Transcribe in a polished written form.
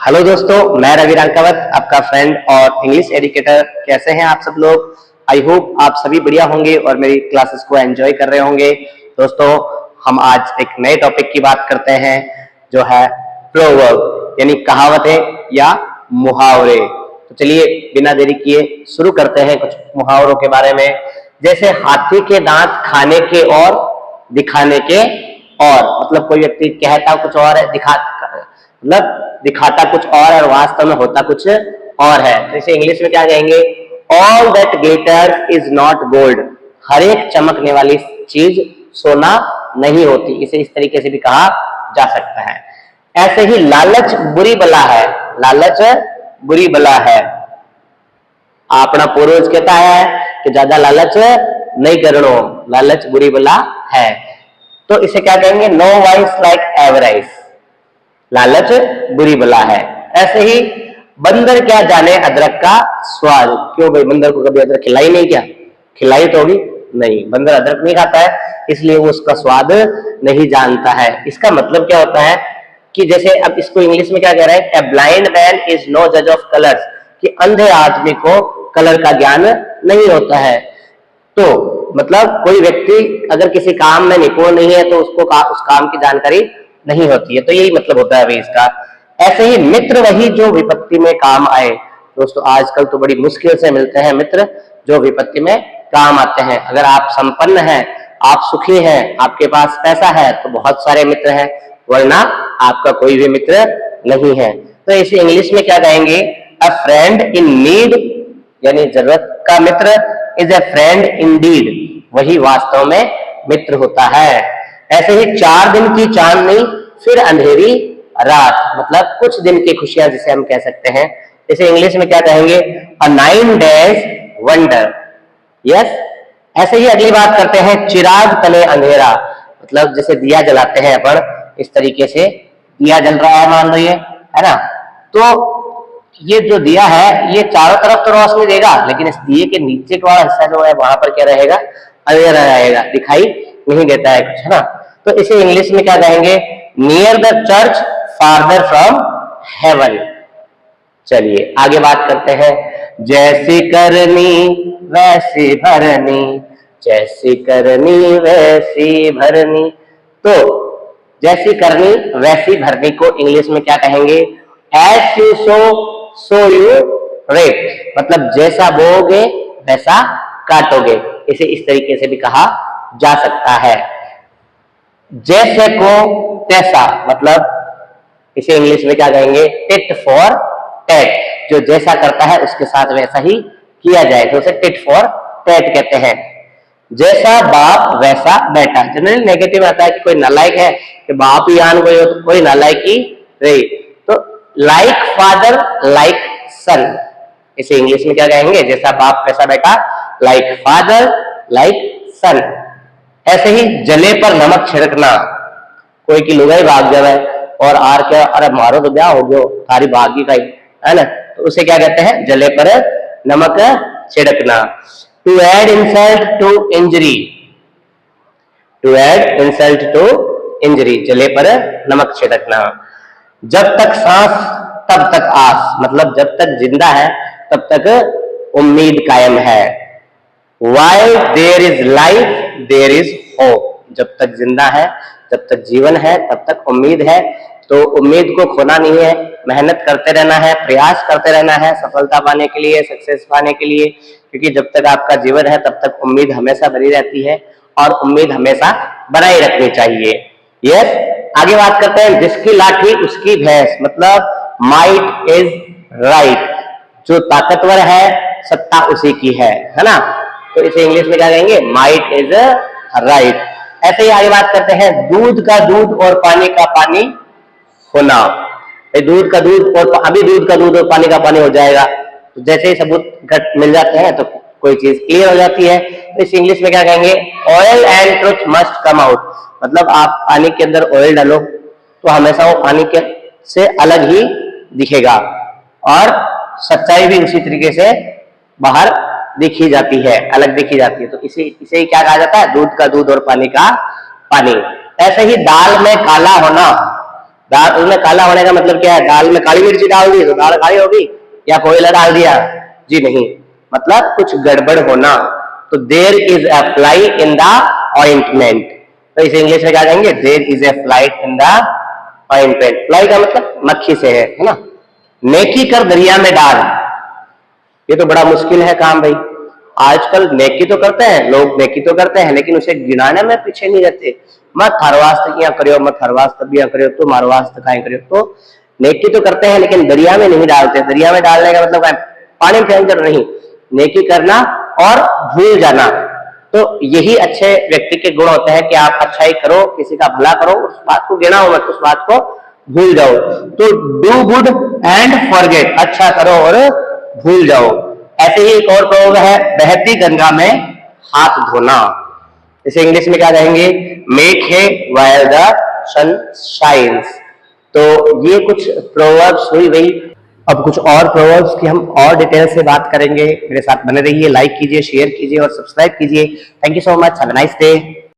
Hello दोस्तों, मैं रवि रांकावत, आपका फ्रेंड और इंग्लिश एजुकेटर। कैसे हैं आप सब लोग? आई होप आप सभी बढ़िया होंगे और मेरी क्लासेस को एंजॉय कर रहे होंगे। दोस्तों, हम आज एक नए टॉपिक की बात करते हैं जो है प्रोवर्ब, यानी कहावतें या मुहावरे। तो चलिए बिना देरी किए शुरू करते हैं कुछ मुहावरों के बारे में। जैसे हाथी के दांत खाने के और दिखाने के और, मतलब कोई व्यक्ति कहता कुछ और है, दिखाता कुछ और वास्तव में होता कुछ और है। तो इसे इंग्लिश में क्या कहेंगे? All that glitters is not gold. हर एक चमकने वाली चीज सोना नहीं होती। इसे इस तरीके से भी कहा जा सकता है। ऐसे ही लालच बुरी बला है। लालच बुरी बला है। अपना पूर्वज कहता है कि ज्यादा लालच नहीं करो, लालच बुरी बला है। तो इसे क्या कहेंगे? No vice like avarice. लालच बुरी बला है। ऐसे ही बंदर क्या जाने अदरक का स्वाद। क्यों भाई, बंदर को कभी अदरक खिलाई नहीं? क्या खिलाई तो होगी? नहीं, बंदर अदरक नहीं खाता है, इसलिए वो उसका स्वाद नहीं जानता है। इसका मतलब क्या होता है कि जैसे अब इसको इंग्लिश में क्या कह रहे हैं? A blind man is no जज ऑफ कलर्स, कि अंधे आदमी को कलर का ज्ञान नहीं होता है। तो मतलब कोई व्यक्ति अगर किसी काम में निपुण नहीं है तो उसको उस काम की जानकारी नहीं होती है। तो यही मतलब होता है अभी इसका। ऐसे ही मित्र वही जो विपत्ति में काम आए। दोस्तों, आजकल तो बड़ी मुश्किल से मिलते हैं मित्र जो विपत्ति में काम आते हैं। अगर आप संपन्न हैं, आप सुखी हैं, आपके पास पैसा है तो बहुत सारे मित्र हैं, वरना आपका कोई भी मित्र नहीं है। तो इसे इंग्लिश में क्या कहेंगे? अ फ्रेंड इन नीड, यानी जरूरत का मित्र, इज ए फ्रेंड इंडीड। वही वास्तव में मित्र होता है। ऐसे ही 4 दिन की चांदनी फिर अंधेरी रात, मतलब कुछ दिन की खुशियां जिसे हम कह सकते हैं। इसे इंग्लिश में क्या कहेंगे? अ 9 days वंडर। यस। ऐसे ही अगली बात करते हैं, चिराग तले अंधेरा। मतलब जैसे दिया जलाते हैं अपन, इस तरीके से दिया जल रहा है, मान लो ये है ना, तो ये जो दिया है ये चारों तरफ तो रोशनी देगा, लेकिन इस दिए के नीचे का हिस्सा जो है वहां पर क्या रहेगा? अंधेरा रहेगा, दिखाई नहीं देता है कुछ, है ना। तो इसे इंग्लिश में क्या कहेंगे? Near the church farther from heaven. चलिए आगे बात करते हैं। जैसी करनी वैसी भरनी, जैसी करनी वैसी भरनी। तो जैसी करनी वैसी भरनी को इंग्लिश में क्या कहेंगे? As you sow you reap. मतलब जैसा बोओगे वैसा काटोगे। इसे इस तरीके से भी कहा जा सकता है। जैसे को तैसा, मतलब इसे इंग्लिश में क्या कहेंगे? Tit for tat. जो जैसा करता है उसके साथ वैसा ही किया जाए, तो उसे टिट फॉर टैट कहते हैं। जैसा बाप वैसा बेटा। जनरली नेगेटिव आता है कि कोई नालायक है, कि बाप ही आन कोई हो तो कोई नालायक ही रही। तो लाइक फादर लाइक सन, इसे इंग्लिश में क्या कहेंगे? जैसा बाप वैसा बेटा, लाइक फादर लाइक सन। ऐसे ही जले पर नमक छिड़कना। कोई की लुगाई भाग जाए और आर क्या, अरे मारो तो क्या हो गया, सारी भागी का है ना, तो उसे क्या कहते हैं? जले पर नमक छिड़कना। To add insult to injury, to add insult to injury, जले पर नमक छिड़कना। जब तक सांस तब तक आस, मतलब जब तक जिंदा है तब तक उम्मीद कायम है। While there is life, there is hope. जब तक जिंदा है, जब तक जीवन है, तब तक उम्मीद है। तो उम्मीद को खोना नहीं है, मेहनत करते रहना है, प्रयास करते रहना है सफलता पाने के लिए, सक्सेस पाने के लिए। क्योंकि जब तक आपका जीवन है तब तक उम्मीद हमेशा बनी रहती है और उम्मीद हमेशा बनाए रखनी चाहिए। यस। आगे बात करते हैं, जिसकी लाठी उसकी भैंस। मतलब माइट इज राइट। जो ताकतवर है सत्ता उसी की है ना। तो इसे इंग्लिश में क्या कहेंगे? Might is right. ऐसे ही आगे बात करते हैं, दूध का दूध और पानी का पानी होना। दूध का दूध और अभी दूध का दूध और पानी का पानी हो जाएगा, तो जैसे ही सबूत घट मिल जाते हैं तो कोई चीज क्लियर हो जाती है। तो इस इंग्लिश में क्या कहेंगे? Oil and truth must come out. मतलब आप पानी के अंदर ऑयल डालो तो हमेशा वो पानी के से अलग ही दिखेगा और सच्चाई भी उसी तरीके से बाहर दिखी जाती है, अलग दिखी जाती है। तो इसे ही क्या कहा जाता है? दूध का दूध और पानी का पानी। ऐसे ही दाल में काला होना, दाल में काला होने का मतलब क्या है? दाल में काली मिर्ची डाल दी तो दाल काली होगी, या कोयला डाल दिया? जी नहीं, मतलब कुछ गड़बड़ होना। तो there is a fly in the ointment, तो इसे इंग्लिश में क्या कहेंगे? There is a fly in the ointment. Fly का मतलब मक्खी से है ना। नेकी कर दरिया में डाल, ये तो बड़ा मुश्किल है काम भाई। आजकल नेकी तो करते हैं लोग, नेकी तो करते हैं, लेकिन उसे गिनाने में पीछे नहीं रहते। मत हर वास्ते किया करियो, मत हर वास्ते बिया करियो, तुम हर वास्ते काहे करियो। तो नेकी तो करते हैं लेकिन दरिया में नहीं डालते। दरिया में डालने का मतलब पानी में फेंक कर नहीं, नेकी करना और भूल जाना। तो यही अच्छे व्यक्ति के गुण होते हैं कि आप अच्छाई करो, किसी का भला करो, उस बात को गिनाओ मत, उस बात को भूल जाओ। तो डू गुड एंड फॉरगेट, अच्छा करो और भूल जाओ। ऐसे ही एक और प्रयोग है, बहती गंगा में हाथ धोना। इसे इंग्लिश में क्या कहेंगे? मेक है वाइल द सन शाइन्स। तो ये कुछ प्रोवर्ब्स हुई भाई। अब कुछ और प्रोवर्ब्स की हम और डिटेल से बात करेंगे। मेरे साथ बने रहिए, लाइक कीजिए, शेयर कीजिए और सब्सक्राइब कीजिए। Thank you so much, have a nice day.